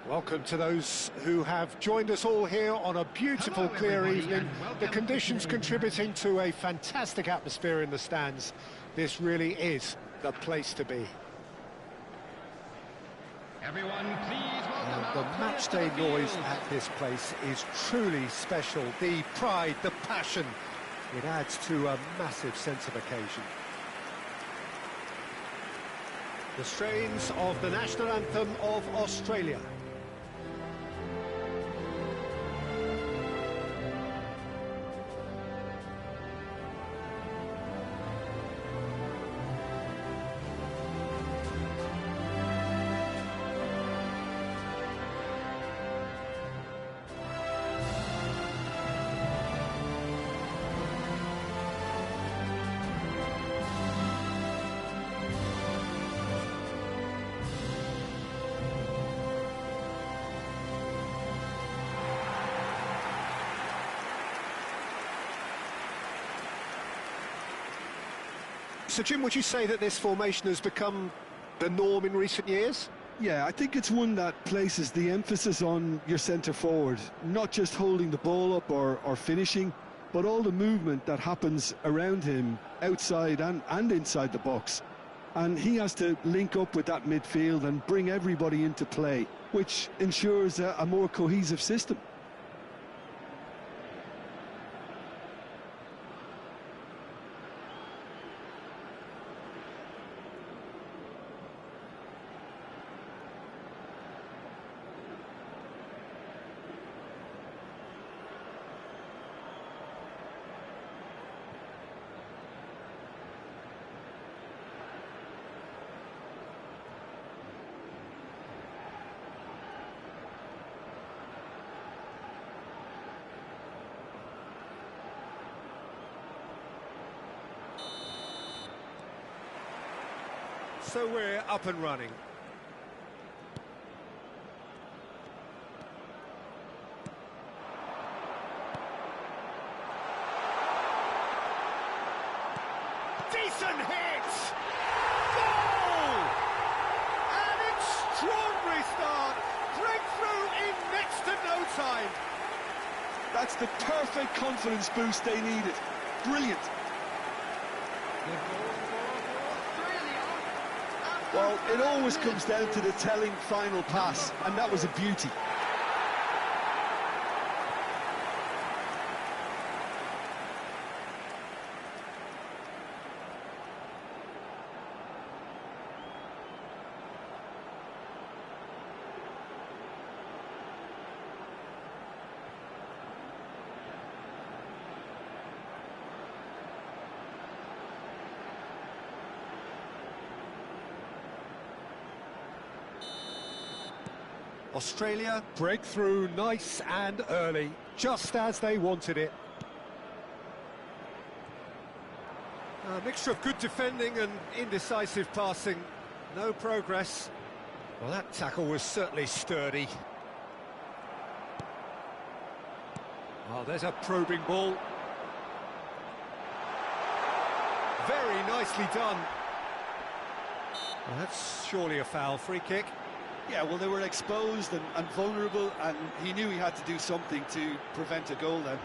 Welcome to those who have joined us all here on a beautiful, clear evening. The conditions contributing to a fantastic atmosphere in the stands. This really is the place to be. Everyone, please welcome the matchday noise at this place is truly special. The pride, the passion, it adds to a massive sense of occasion. The strains of the national anthem of Australia. So, Jim, would you say that this formation has become the norm in recent years? Yeah, I think it's one that places the emphasis on your centre-forward, not just holding the ball up or finishing, but all the movement that happens around him, outside and inside the box. And he has to link up with that midfield and bring everybody into play, which ensures a more cohesive system. So we're up and running. Decent hit! Goal! An extraordinary start. Breakthrough in next to no time. That's the perfect confidence boost they needed. Brilliant. Well, it always comes down to the telling final pass, and that was a beauty. Australia break through nice and early, just as they wanted it. A mixture of good defending and indecisive passing. No progress. Well, that tackle was certainly sturdy. Oh, there's a probing ball. Very nicely done. Well, that's surely a foul. Free kick. Yeah, well, they were exposed and vulnerable, and he knew he had to do something to prevent a goal then.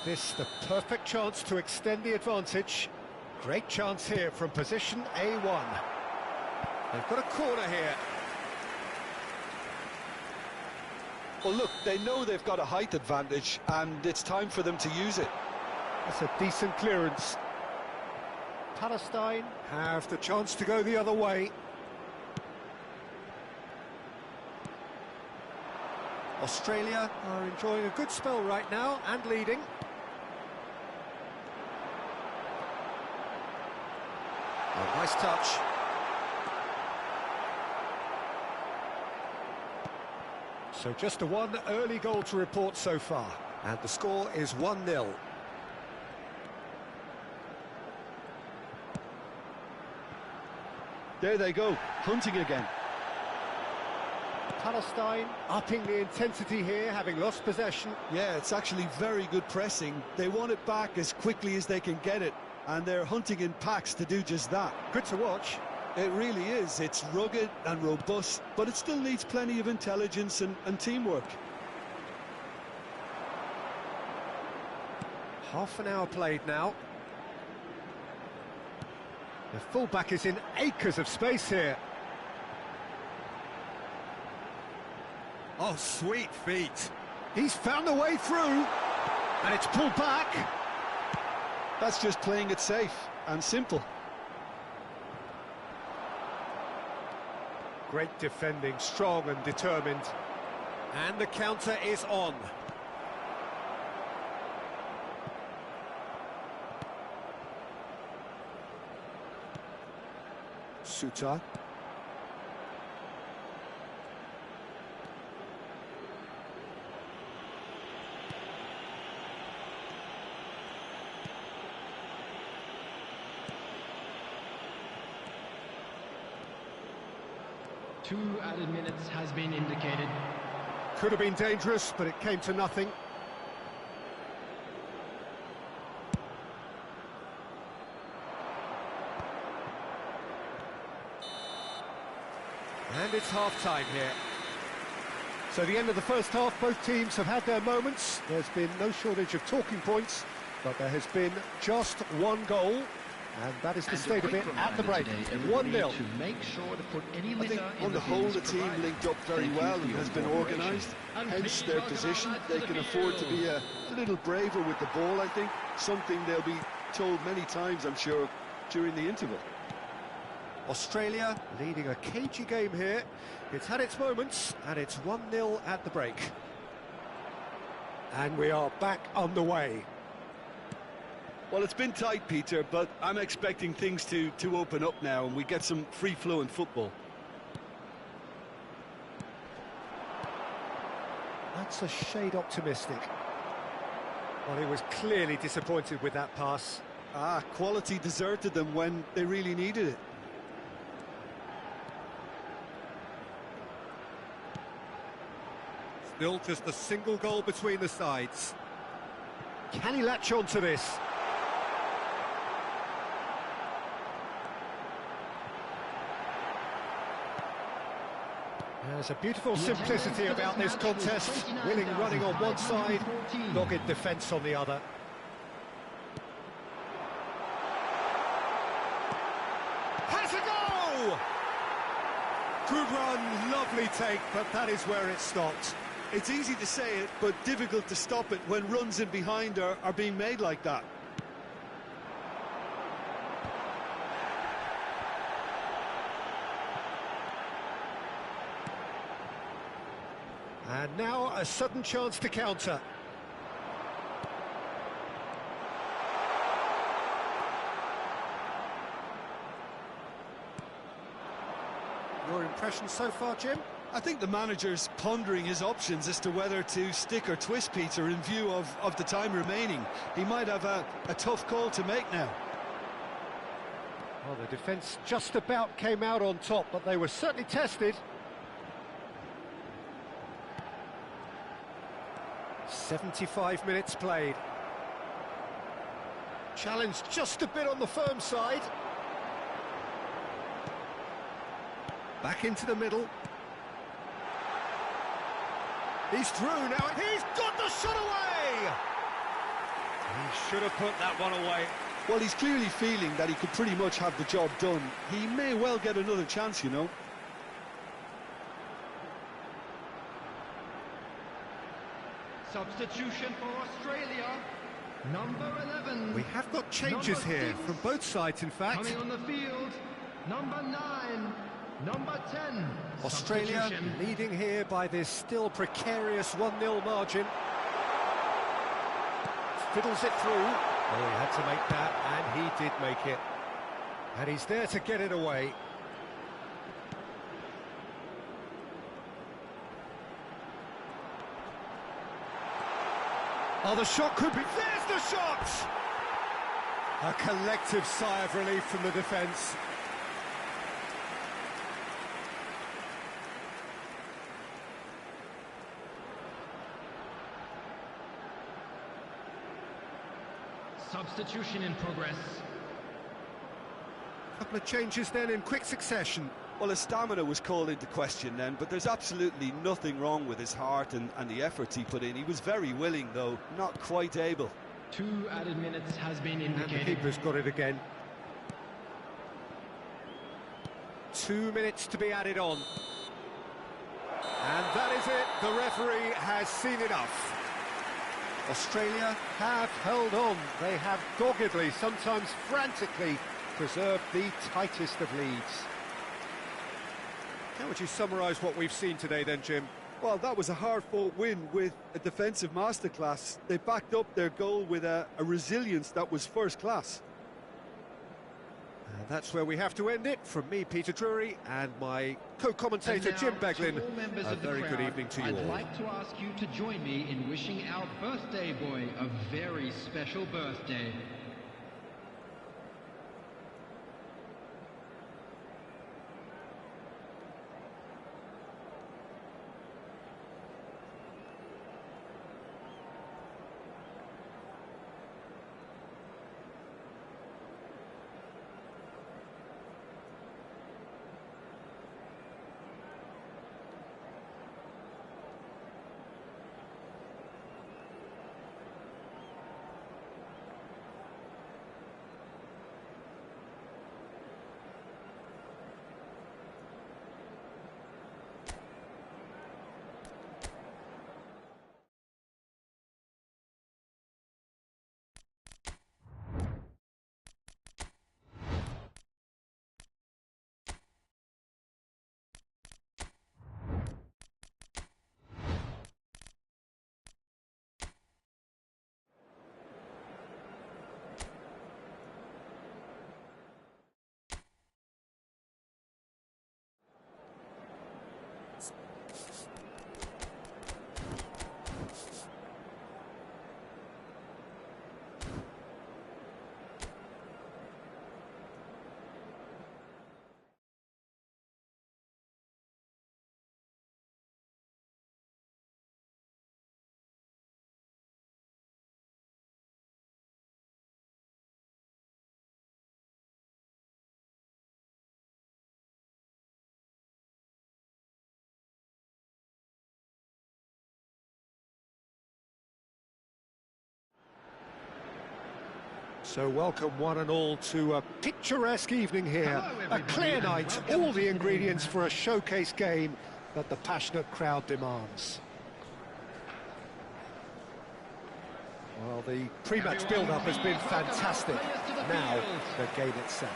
This the perfect chance to extend the advantage. Great chance here from position A1. They've got a corner here. Well, look, they know they've got a height advantage, and it's time for them to use it. That's a decent clearance. Palestine have the chance to go the other way. Australia are enjoying a good spell right now and leading. Oh, nice touch. So just the one early goal to report so far, and the score is 1-0. There they go, hunting again. Palestine upping the intensity here, having lost possession. Yeah, it's actually very good pressing. They want it back as quickly as they can get it, and they're hunting in packs to do just that. Good to watch. It really is. It's rugged and robust, but it still needs plenty of intelligence and teamwork. Half an hour played now. The fullback is in acres of space here. Oh, sweet feet. He's found a way through. And it's pulled back. That's just playing it safe and simple. Great defending, strong and determined. And the counter is on. Suta. Two added minutes has been indicated. Could have been dangerous, but it came to nothing. And it's half-time here. So the end of the first half, both teams have had their moments. There's been no shortage of talking points, but there has been just one goal, and that is the state of it at the break. 1-0. I think on the whole the team linked up very well and has been organised, hence their position. They can afford to be a little braver with the ball, I think, something they'll be told many times, I'm sure, during the interval. Australia leading a cagey game here. It's had its moments, and it's 1-0 at the break. And we are back underway. Well, it's been tight, Peter, but I'm expecting things to open up now and we get some free-flowing football. That's a shade optimistic. Well, he was clearly disappointed with that pass. Quality deserted them when they really needed it. Still just a single goal between the sides. Can he latch on to this? There's a beautiful simplicity about this contest. Willing running on one side, dogged defence on the other. Has a goal! Good run, lovely take, but that is where it stopped. It's easy to say it, but difficult to stop it when runs in behind are being made like that. And now a sudden chance to counter. Your impression so far, Jim? I think the manager's pondering his options as to whether to stick or twist, Peter, in view of the time remaining. He might have a tough call to make now. Well, the defence just about came out on top, but they were certainly tested. 75 minutes played. Challenge just a bit on the firm side. Back into the middle. He's through now. He's got the shot away! He should have put that one away. Well, he's clearly feeling that he could pretty much have the job done. He may well get another chance, you know. Substitution for Australia, number 11. We have got changes number here 6, from both sides, in fact. coming on the field, number 9, number 10. Australia leading here by this still precarious 1-0 margin. Fiddles it through. Oh, he had to make that, and he did make it. And he's there to get it away. Oh, the shot could be... There's the shot! A collective sigh of relief from the defence. Substitution in progress. Couple of changes then in quick succession. Well, his stamina was called into question then, but there's absolutely nothing wrong with his heart and the efforts he put in. He was very willing, though, not quite able. 2 added minutes has been indicated. And the keeper's got it again. 2 minutes to be added on. And that is it. The referee has seen enough. Australia have held on. They have doggedly, sometimes frantically, preserved the tightest of leads. How would you summarise what we've seen today then, Jim? Well, that was a hard-fought win with a defensive masterclass. They backed up their goal with a resilience that was first class. And that's where we have to end it. From me, Peter Drury, and my co-commentator, Jim Beglin. A very good evening to you all. I'd like to ask you to join me in wishing our birthday boy a very special birthday. So welcome one and all to a picturesque evening here, a clear night, all the ingredients for a showcase game that the passionate crowd demands. Well, the pre-match build-up has been fantastic. Now, the game itself.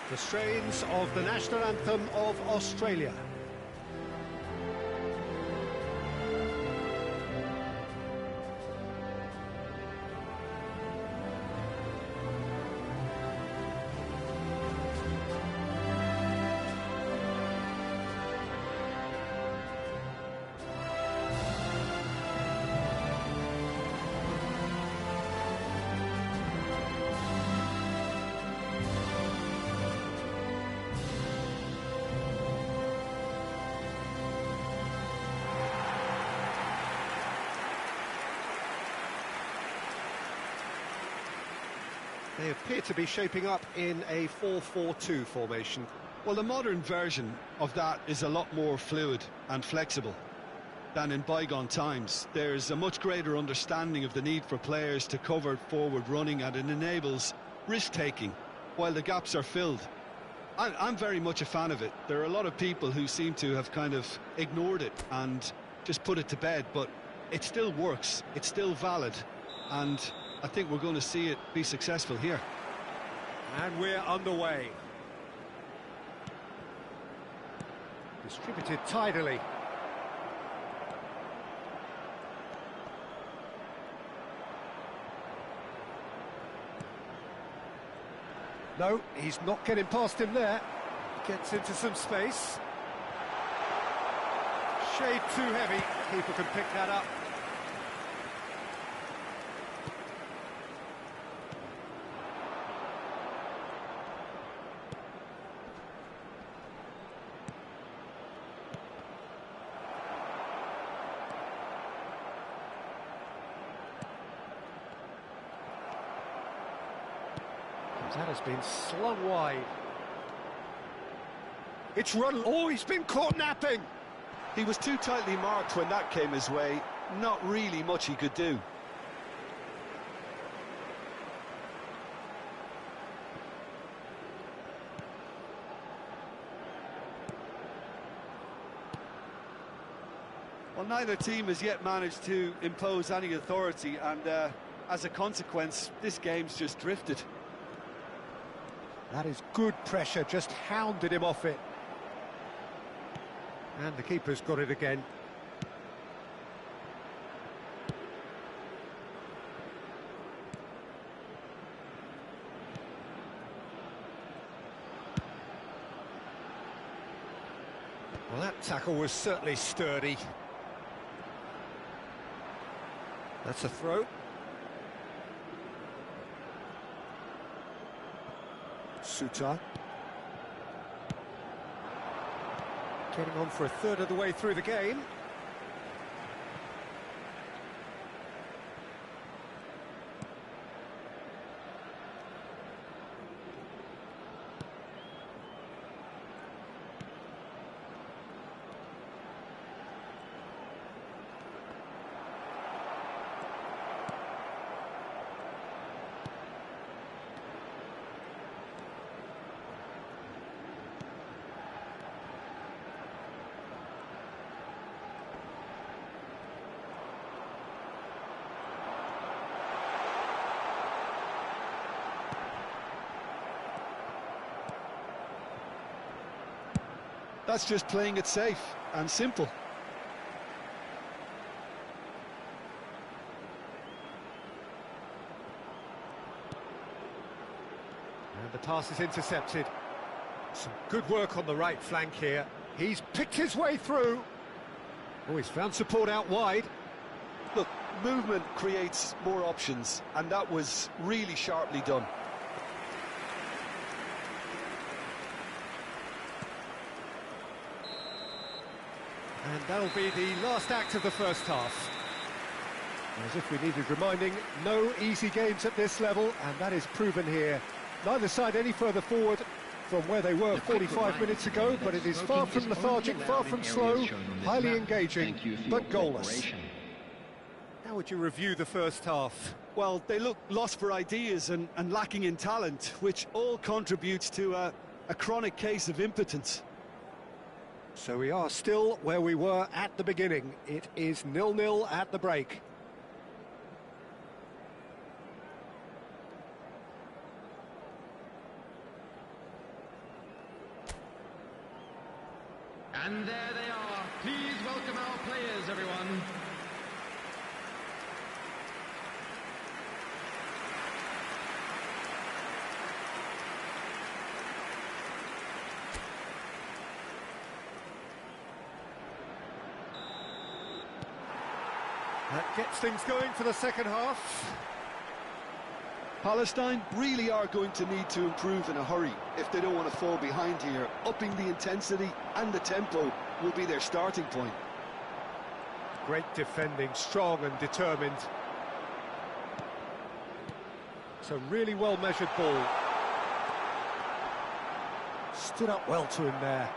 The strains of the national anthem of Australia. They appear to be shaping up in a 4-4-2 formation. Well, the modern version of that is a lot more fluid and flexible than in bygone times. There's a much greater understanding of the need for players to cover forward running, and it enables risk-taking while the gaps are filled. I'm very much a fan of it. There are a lot of people who seem to have kind of ignored it and just put it to bed, but it still works, it's still valid, and I think we're going to see it be successful here. And we're underway. Distributed tidily. No, he's not getting past him there. Gets into some space. Shade too heavy. Keeper can pick that up. That has been slung wide. It's run. Oh, he's been caught napping. He was too tightly marked when that came his way. Not really much he could do. Well, neither team has yet managed to impose any authority, and as a consequence, this game's just drifted. That is good pressure, just hounded him off it. And the keeper's got it again. Well, that tackle was certainly sturdy. That's a throw. Suta. Getting on for a third of the way through the game. That's just playing it safe and simple. And the pass is intercepted. Some good work on the right flank here. He's picked his way through. Oh, he's found support out wide. Look, movement creates more options, and that was really sharply done. And that'll be the last act of the first half. As if we needed reminding, no easy games at this level, and that is proven here. Neither side any further forward from where they were 45 minutes ago, but it is far from lethargic, far from slow, highly engaging, but goalless. How would you review the first half? Well, they look lost for ideas and lacking in talent, which all contributes to a chronic case of impotence. So we are still where we were at the beginning. It is 0-0 at the break. And there they are. Please welcome our players, everyone. That gets things going for the second half. Palestine really are going to need to improve in a hurry if they don't want to fall behind here. Upping the intensity and the tempo will be their starting point. Great defending, strong and determined. It's a really well-measured ball. Stood up well to him there.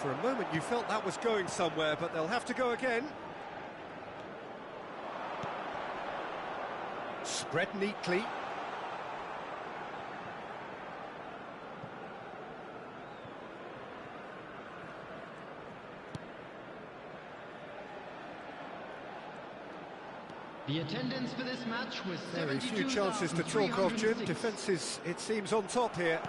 For a moment you felt that was going somewhere, but they'll have to go again. Spread neatly. The attendance for this match was Very few chances to talk of, Jim. Defence is, it seems, on top here.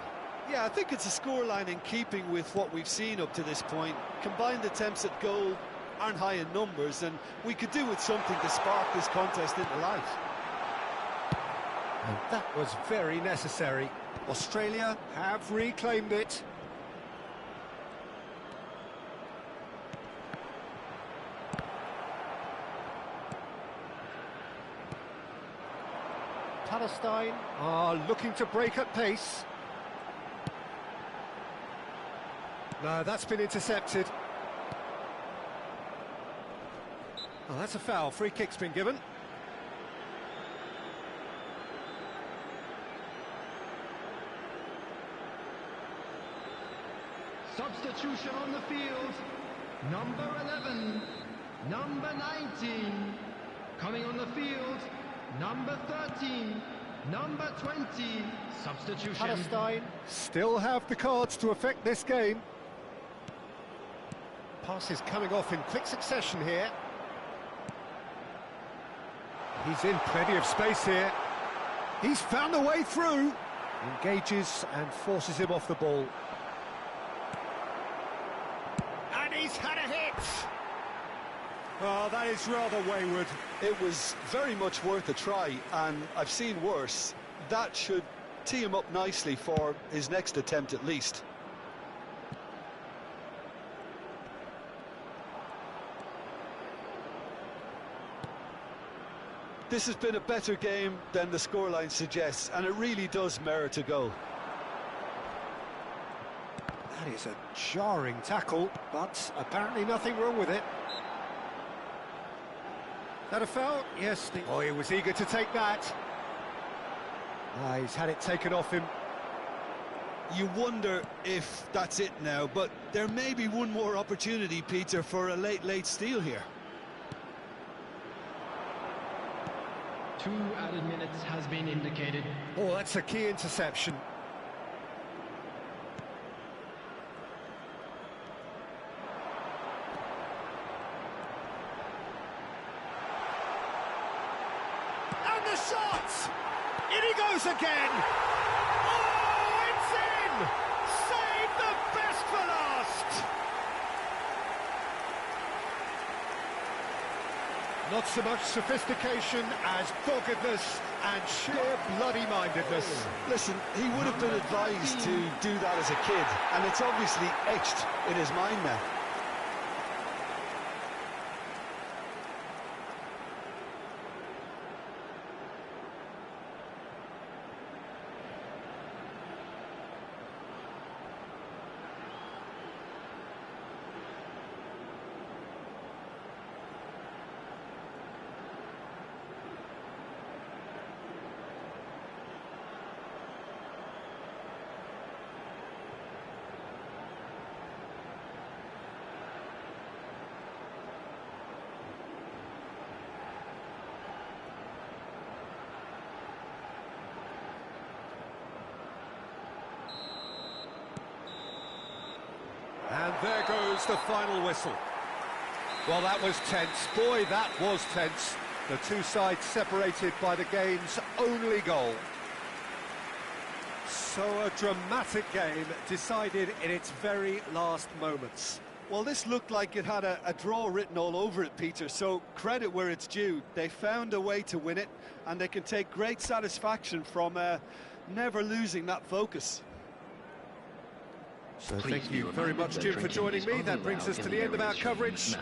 Yeah, I think it's a scoreline in keeping with what we've seen up to this point. Combined attempts at goal aren't high in numbers, and we could do with something to spark this contest into life. And that was very necessary. Australia have reclaimed it. Palestine are looking to break at pace. No, that's been intercepted. Oh, that's a foul. Free kick's been given. Substitution on the field. Number 11, number 19. Coming on the field, number 13, number 20. Substitution. Palestine still have the cards to affect this game. Passes coming off in quick succession here. He's in plenty of space here. He's found a way through. Engages and forces him off the ball. And he's had a hit. Oh, that is rather wayward. It was very much worth a try, and I've seen worse. That should tee him up nicely for his next attempt at least. This has been a better game than the scoreline suggests, and it really does merit a goal. That is a jarring tackle, but apparently nothing wrong with it. That a foul? Yes. Oh, he was eager to take that. He's had it taken off him. You wonder if that's it now, but there may be one more opportunity, Peter, for a late steal here. 2 added minutes has been indicated. Oh, that's a key interception. And the shot! In he goes again! Oh, it's in! Save the best for last! Not so much sophistication as doggedness and sheer bloody-mindedness. Listen, he would have been advised to do that as a kid, and it's obviously etched in his mind now. And there goes the final whistle. Well, that was tense. Boy, that was tense. The two sides separated by the game's only goal. So a dramatic game decided in its very last moments. Well, this looked like it had a draw written all over it, Peter, so credit where it's due. They found a way to win it, and they can take great satisfaction from never losing that focus. So thank you very much, Jim, for joining me. That brings us to the end of our coverage.